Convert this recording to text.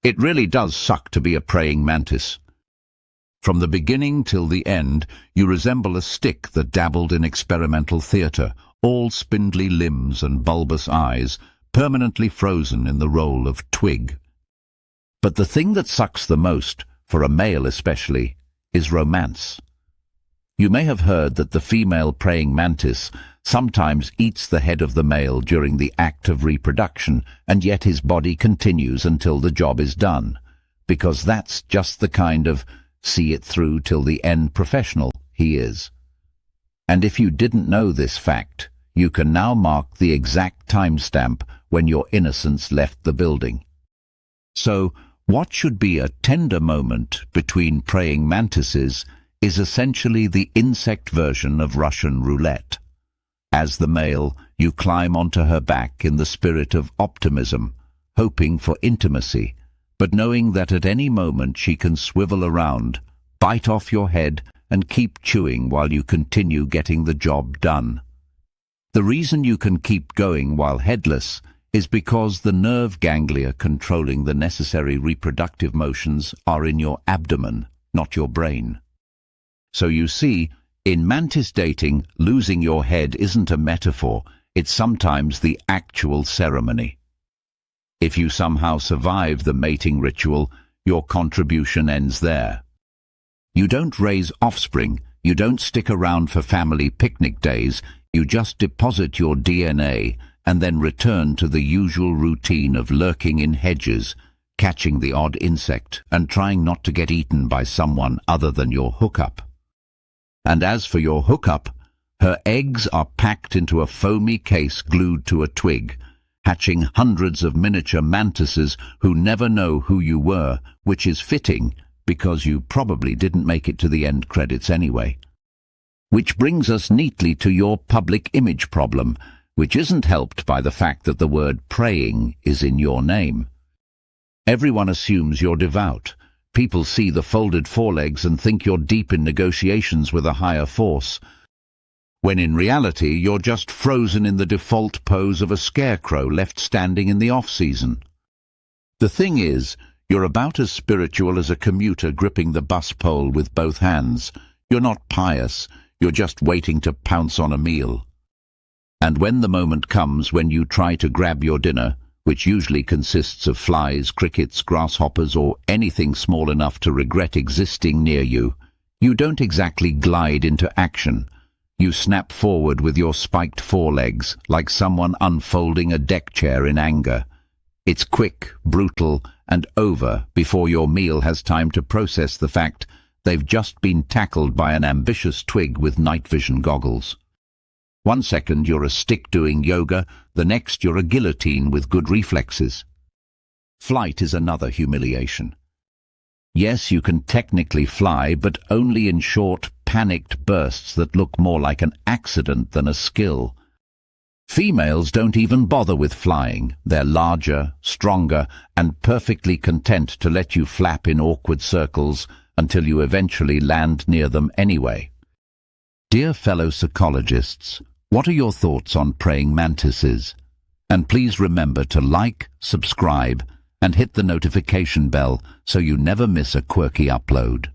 It really does suck to be a praying mantis. From the beginning till the end, you resemble a stick that dabbled in experimental theatre, all spindly limbs and bulbous eyes, permanently frozen in the role of twig. But the thing that sucks the most, for a male especially, is romance. You may have heard that the female praying mantis sometimes eats the head of the male during the act of reproduction, and yet his body continues until the job is done, because that's just the kind of see-it-through-till-the-end professional he is. And if you didn't know this fact, you can now mark the exact timestamp when your innocence left the building. So, what should be a tender moment between praying mantises is essentially the insect version of Russian roulette. As the male, you climb onto her back in the spirit of optimism, hoping for intimacy, but knowing that at any moment she can swivel around, bite off your head, and keep chewing while you continue getting the job done. The reason you can keep going while headless is because the nerve ganglia controlling the necessary reproductive motions are in your abdomen, not your brain. So you see, in mantis dating, losing your head isn't a metaphor, it's sometimes the actual ceremony. If you somehow survive the mating ritual, your contribution ends there. You don't raise offspring, you don't stick around for family picnic days, you just deposit your DNA and then return to the usual routine of lurking in hedges, catching the odd insect and trying not to get eaten by someone other than your hookup. And as for your hookup, her eggs are packed into a foamy case glued to a twig, hatching hundreds of miniature mantises who never know who you were, which is fitting because you probably didn't make it to the end credits anyway. Which brings us neatly to your public image problem, which isn't helped by the fact that the word praying is in your name. Everyone assumes you're devout. People see the folded forelegs and think you're deep in negotiations with a higher force, when in reality you're just frozen in the default pose of a scarecrow left standing in the off-season. The thing is, you're about as spiritual as a commuter gripping the bus pole with both hands. You're not pious, you're just waiting to pounce on a meal. And when the moment comes when you try to grab your dinner, which usually consists of flies, crickets, grasshoppers, or anything small enough to regret existing near you, you don't exactly glide into action. You snap forward with your spiked forelegs, like someone unfolding a deck chair in anger. It's quick, brutal, and over before your meal has time to process the fact they've just been tackled by an ambitious twig with night vision goggles. 1 second you're a stick doing yoga, the next you're a guillotine with good reflexes. Flight is another humiliation. Yes, you can technically fly, but only in short, panicked bursts that look more like an accident than a skill. Females don't even bother with flying. They're larger, stronger, and perfectly content to let you flap in awkward circles until you eventually land near them anyway. Dear fellow psychologists, what are your thoughts on praying mantises? And please remember to like, subscribe, and hit the notification bell so you never miss a quirky upload.